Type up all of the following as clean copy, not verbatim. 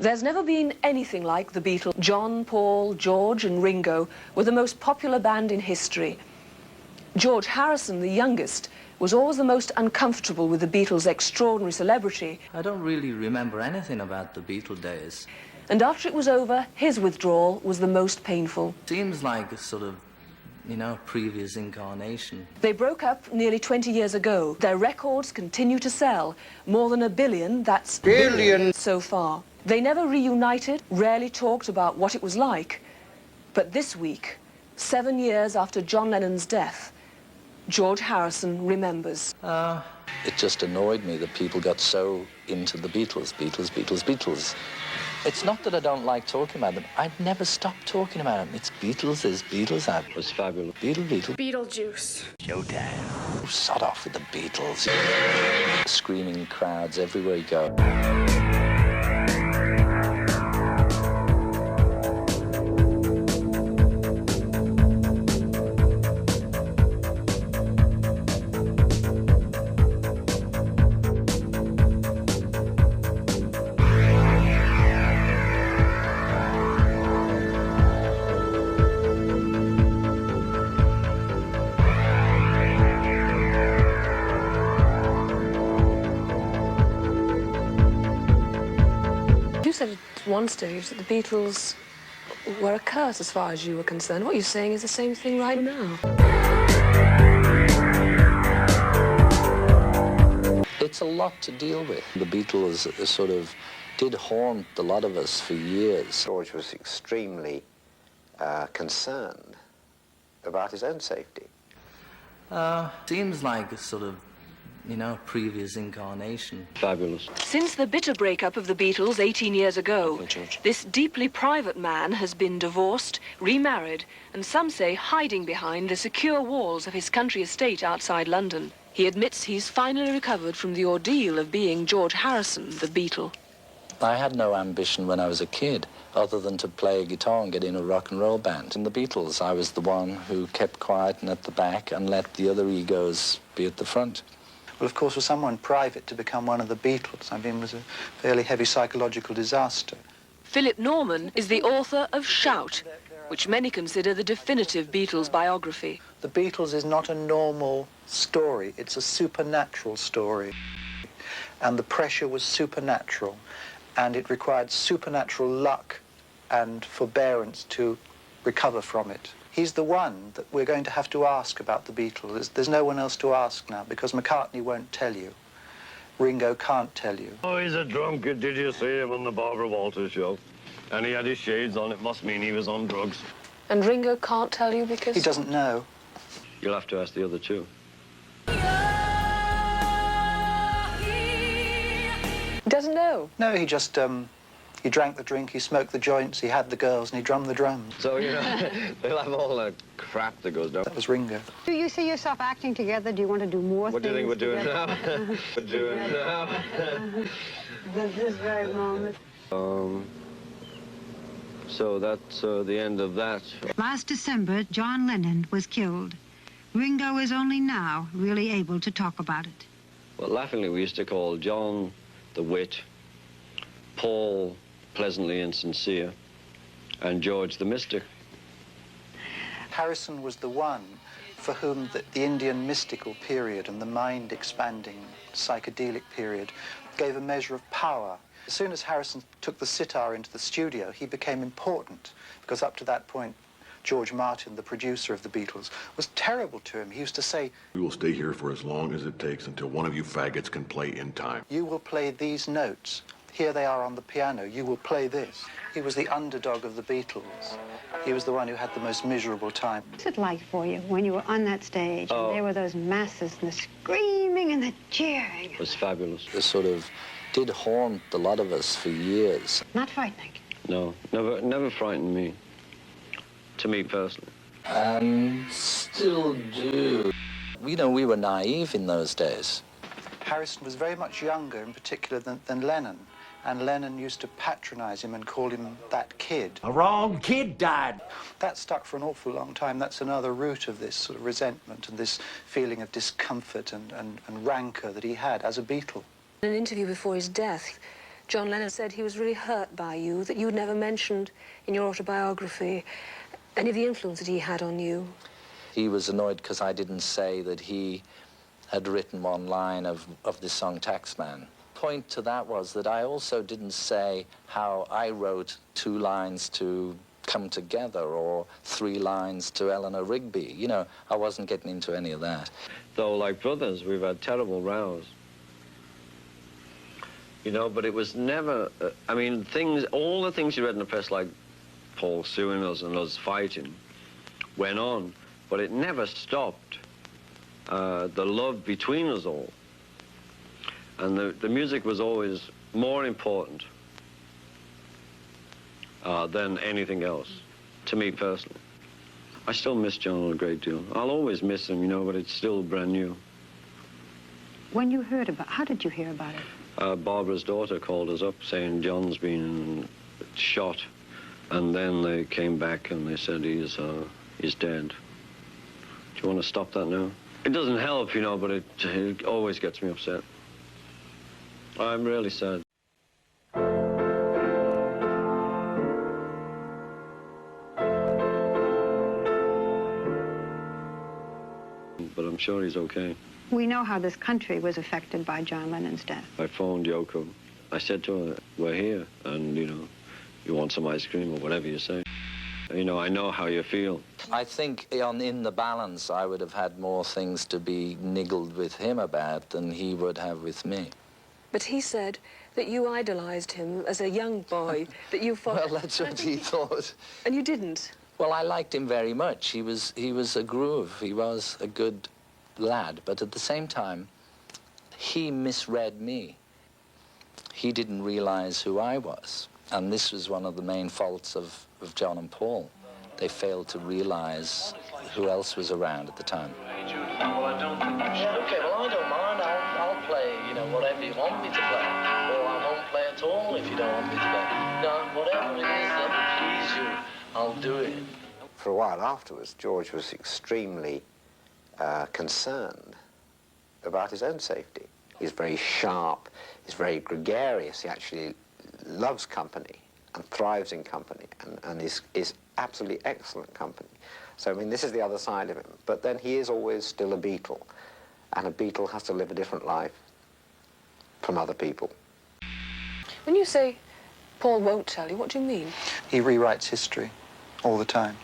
There's never been anything like the Beatles. John, Paul, George and Ringo were the most popular band in history. George Harrison, the youngest, was always the most uncomfortable with the Beatles' extraordinary celebrity. I don't really remember anything about the Beatle days. And after it was over, his withdrawal was the most painful. Seems like a sort of, previous incarnation. They broke up nearly 20 years ago. Their records continue to sell. More than 1 billion, that's billion so far. They never reunited, rarely talked about what it was like. But this week, 7 years after John Lennon's death, George Harrison remembers. It just annoyed me that people got so into the Beatles, Beatles. It's not that I don't like talking about them. I'd never stop talking about them. It's Beatles is Beatles. It was fabulous. Beetlejuice. Showtime. Sod off with the Beatles. Screaming crowds everywhere you go. You said at one stage that the Beatles were a curse as far as you were concerned. What you're saying is the same thing right now. It's a lot to deal with. The Beatles sort of did haunt a lot of us for years. George was extremely concerned about his own safety. Seems like a sort of, previous incarnation. Fabulous. Since the bitter breakup of the Beatles 18 years ago, this deeply private man has been divorced, remarried, and some say hiding behind the secure walls of his country estate outside London. He admits he's finally recovered from the ordeal of being George Harrison, the Beatle. I had no ambition when I was a kid, other than to play a guitar and get in a rock and roll band. In the Beatles, I was the one who kept quiet and at the back and let the other egos be at the front. Well, of course, for someone private to become one of the Beatles, I mean, was a fairly heavy psychological disaster. Philip Norman is the author of Shout, which many consider the definitive Beatles biography. The Beatles is not a normal story, it's a supernatural story. And the pressure was supernatural, and it required supernatural luck and forbearance to recover from it. He's the one that we're going to have to ask about the Beatles. There's no one else to ask now, because McCartney won't tell you. Ringo can't tell you. Oh, he's a drunkard. Did you see him on the Barbara Walters show? And he had his shades on. It must mean he was on drugs. And Ringo can't tell you because... He doesn't know. You'll have to ask the other two. He doesn't know? No, he just, he drank the drink, he smoked the joints, he had the girls, and he drummed the drums. So, they'll have all the crap that goes down. That was Ringo. Do you see yourself acting together? Do you want to do more What do you think we're doing together? now? We're doing now. This very moment. So that's the end of that. Last December, John Lennon was killed. Ringo is only now really able to talk about it. Well, laughingly, we used to call John the wit, Paul pleasantly insincere, and George the mystic. Harrison was the one for whom the Indian mystical period and the mind-expanding psychedelic period gave a measure of power. As soon as Harrison took the sitar into the studio, he became important, because up to that point, George Martin, the producer of the Beatles, was terrible to him. He used to say, "We will stay here for as long as it takes until one of you faggots can play in time. You will play these notes. Here they are on the piano. You will play this." He was the underdog of the Beatles. He was the one who had the most miserable time. What's it like for you when you were on that stage and there were those masses and the screaming and the cheering? It was fabulous. It sort of did haunt a lot of us for years. Not frightening. No, never frightened me. To me personally. And still do. We were naive in those days. Harrison was very much younger, in particular, than Lennon. And Lennon used to patronize him and call him that kid. A wrong kid died. That stuck for an awful long time. That's another root of this sort of resentment and this feeling of discomfort and rancor that he had as a Beatle. In an interview before his death, John Lennon said he was really hurt by you, that you'd never mentioned in your autobiography any of the influence that he had on you. He was annoyed because I didn't say that he had written one line of the song Taxman. Point to that was that I also didn't say how I wrote 2 lines to Come Together or 3 lines to Eleanor Rigby. You know, I wasn't getting into any of that. Though, like brothers, we've had terrible rows. You know, but it was never, I mean, all the things you read in the press, like Paul suing us and us fighting, went on, but it never stopped the love between us all. And the music was always more important than anything else, to me personally. I still miss John a great deal. I'll always miss him, you know, but it's still brand new. When you heard about, how did you hear about it? Barbara's daughter called us up saying John's been shot, and then they came back and they said he's dead. Do you want to stop that now? It doesn't help, you know, but it always gets me upset. I'm really sad. But I'm sure he's okay. We know how this country was affected by John Lennon's death. I phoned Yoko. I said to her, we're here, and, you know, you want some ice cream or whatever you say. You know, I know how you feel. I think in the balance, I would have had more things to be niggled with him about than he would have with me. But he said that you idolized him as a young boy, that you thought... Well, that's what he thought. And you didn't? Well, I liked him very much. He was a groove. He was a good lad. But at the same time, he misread me. He didn't realize who I was. And this was one of the main faults of John and Paul. They failed to realize who else was around at the time. Well, I don't think you should. Okay, well, I don't mind. I'll play, you know, whatever you want me to play. Or I won't play at all if you don't want me to play. No, whatever it is that will please you, I'll do it. For a while afterwards, George was extremely concerned about his own safety. He's very sharp, he's very gregarious, he actually loves company and thrives in company and is absolutely excellent company. So, I mean, this is the other side of him. But then he is always still a Beatle, and a Beatle has to live a different life from other people. When you say Paul won't tell you, what do you mean? He rewrites history all the time.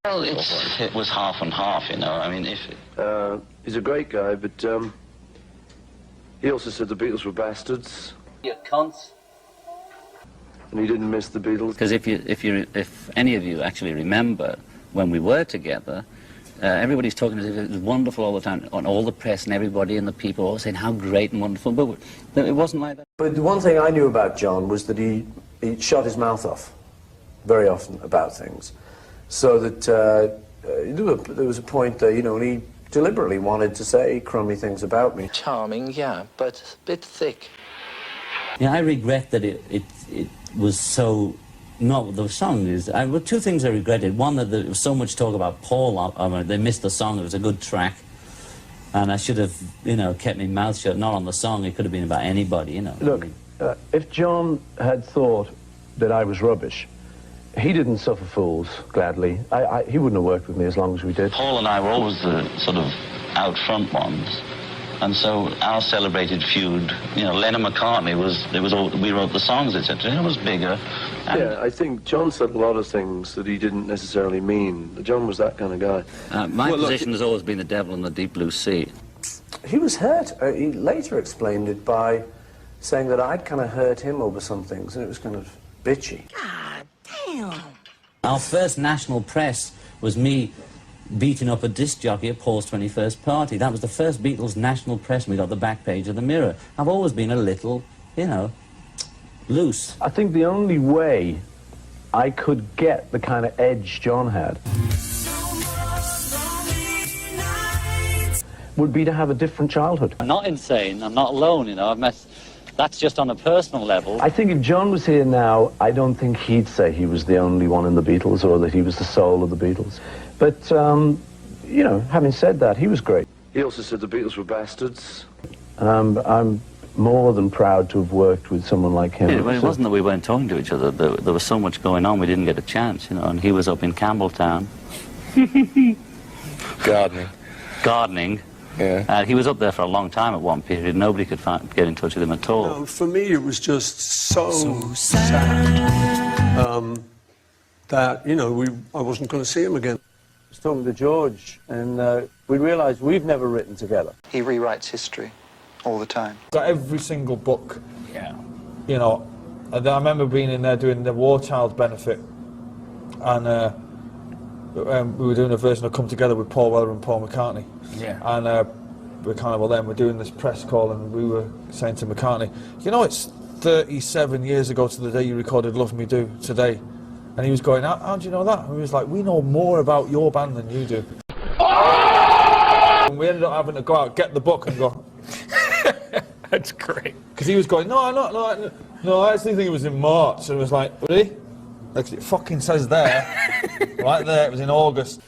Well, it was half and half, you know. I mean, he's a great guy, but he also said the Beatles were bastards. You cunts. And he didn't miss the Beatles. Because if any of you actually remember when we were together, everybody's talking as if it was wonderful all the time, on all the press and everybody and the people all saying how great and wonderful, but it wasn't like that. But the one thing I knew about John was that he shut his mouth off very often about things. So that there was a point there, you know, and he deliberately wanted to say crummy things about me. Charming, yeah, but a bit thick. Yeah, I regret that it was so... Not the song is... well, 2 things I regretted. One, that there was so much talk about Paul. They missed the song. It was a good track. And I should have, you know, kept my mouth shut. Not on the song. It could have been about anybody, you know. Look, if John had thought that I was rubbish, he didn't suffer fools, gladly. He wouldn't have worked with me as long as we did. Paul and I were always the sort of out front ones. And so our celebrated feud, you know, Lennon-McCartney we wrote the songs, etc. It was bigger. Yeah, I think John said a lot of things that he didn't necessarily mean. John was that kind of guy. My position has always been the devil in the deep blue sea. He was hurt. He later explained it by saying that I'd kind of hurt him over some things, and it was kind of bitchy. God damn! Our first national press was me beating up a disc jockey at Paul's 21st party. That was the first Beatles national press, and we got the back page of the Mirror. I've always been a little, you know, loose. I think the only way I could get the kind of edge John had would be to have a different childhood. I'm not insane, I'm not alone, you know, I've met... That's just on a personal level. I think if John was here now, I don't think he'd say he was the only one in the Beatles or that he was the soul of the Beatles. But, you know, having said that, he was great. He also said the Beatles were bastards. I'm more than proud to have worked with someone like him. Yeah, well, it wasn't that we weren't talking to each other. There was so much going on, we didn't get a chance, you know, and he was up in Campbelltown. Gardening. Yeah. He was up there for a long time at one period. Nobody could get in touch with him at all. No, for me, it was just so sad that, you know, I wasn't going to see him again. I was talking to George, and we realised we've never written together. He rewrites history all the time. Got every single book. You know, and I remember being in there doing the War Child benefit, and we were doing a version of Come Together with Paul Weller and Paul McCartney. Yeah. And we're kind of, well, then we're doing this press call, and we were saying to McCartney, you know, it's 37 years ago to the day you recorded Love Me Do today. And he was going, how do you know that? And we was like, we know more about your band than you do. And we ended up having to go out, get the book and go. That's great. Because he was going, no, I actually think it was in March. And it was like, really? Like, it fucking says there, right there, it was in August.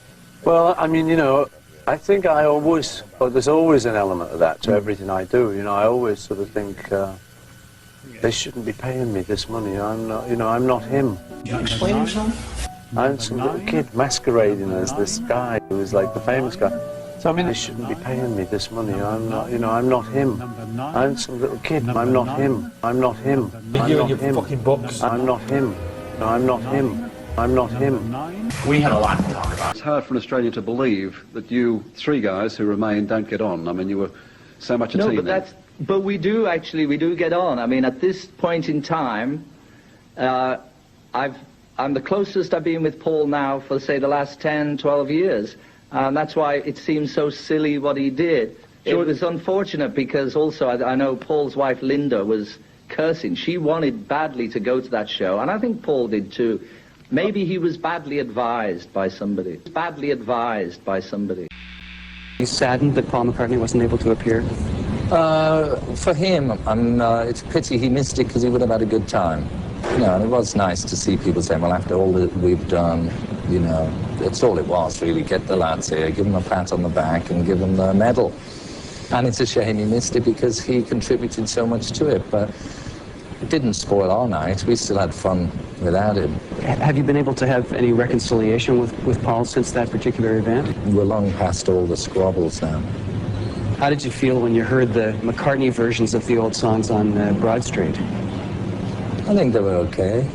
Well, I mean, you know, I think there's always an element of that to everything I do. You know, I always sort of think, they shouldn't be paying me this money. I'm not, you know, I'm not him. You explain yourself? I'm some little kid masquerading as this guy who was like the famous guy. So I mean, they shouldn't be paying me this money. I'm not, you know, I'm not him. I'm some little kid. I'm not him. I'm not him. You and your fucking books. I'm not him. No, I'm not him. I'm not him. We had a lot to talk about. It's hard for an Australian to believe that you three guys who remain don't get on. I mean, you were so much a team. No, but we do get on. I mean, at this point in time, I'm the closest I've been with Paul now for, say, the last 10, 12 years. And that's why it seems so silly what he did. It was unfortunate because also I know Paul's wife Linda was cursing. She wanted badly to go to that show, and I think Paul did too. Maybe he was badly advised by somebody. He's saddened that Paul McCartney wasn't able to appear? For him, it's a pity he missed it because he would have had a good time. You know, and it was nice to see people saying, well, after all that we've done, you know, that's all it was, really. Get the lads here, give them a pat on the back and give them the medal. And it's a shame he missed it because he contributed so much to it, but it didn't spoil our night. We still had fun without him. Have you been able to have any reconciliation with Paul since that particular event? We're long past all the squabbles now. How did you feel when you heard the McCartney versions of the old songs on Broad Street? I think they were okay.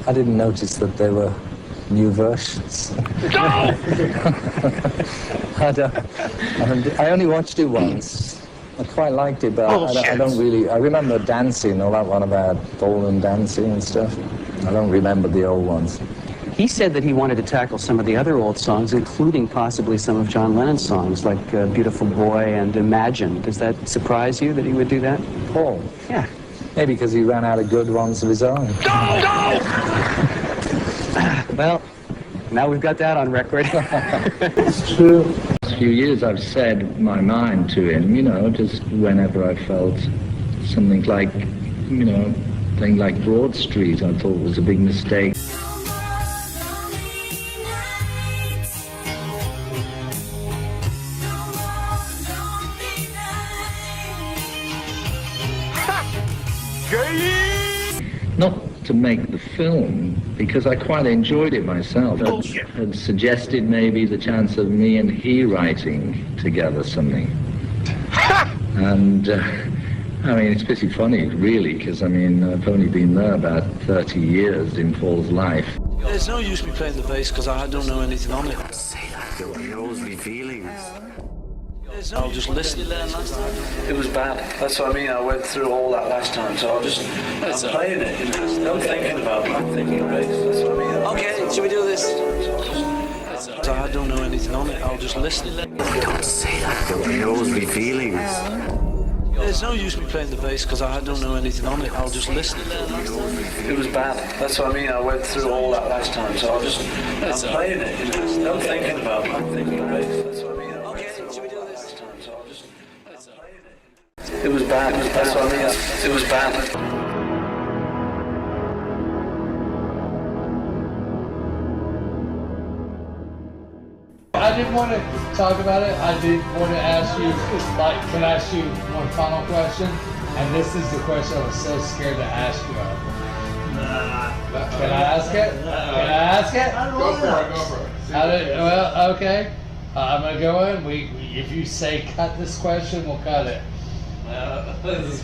I didn't notice that they were new versions. I only watched it once. I quite liked it, but I don't really... I remember dancing, all that one about ballroom dancing and stuff. I don't remember the old ones. He said that he wanted to tackle some of the other old songs, including possibly some of John Lennon's songs, like Beautiful Boy and Imagine. Does that surprise you that he would do that? Paul? Yeah. Maybe because he ran out of good ones of his own. Well, now we've got that on record. It's true. A few years I've said my mind to him, you know, just whenever I felt something like, you know, thing like Broad Street I thought was a big mistake. Not to make the film, because I quite enjoyed it myself. Had suggested maybe the chance of me and he writing together something. And, I mean, it's pretty funny, really, because, I mean, I've only been there about 30 years in Paul's life. There's no use me playing the bass, because I don't know anything on it. Say that, there were rosy feelings. I'll just listen. It was bad. That's what I mean. I went through all that last time, so I'm playing it. You know? I'm thinking about it. I'm thinking of bass. That's what I mean. Okay, should we do this? I don't know anything on it. I'll just listen. Don't say that. Don't be always revealing. There's no use me playing the bass because I don't know anything on it. I'll just listen. It was bad. That's what I mean. I went through all that last time, so I'm playing it. I'm thinking about it. I'm thinking about it. That's what I mean. Should we do this? So I'm playing it. It was bad. That's what I mean. It was bad. I didn't want to talk about it. I did want to ask you, can I ask you one final question? And this is the question I was so scared to ask you. Can I ask it? Can I ask it? Go for it. Well, okay. I'm gonna go in. If you say cut this question, we'll cut it.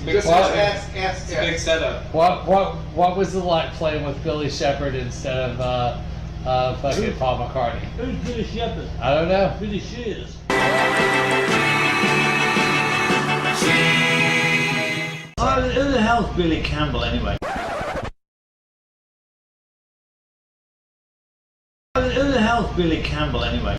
Just ask. It's a big setup. What was it like playing with Billy Shepherd instead of fucking Paul McCartney? Who's Billy Shepherd? I don't know. Billy Shears. Who the hell's Billy Campbell anyway? Who the hell's Billy Campbell anyway?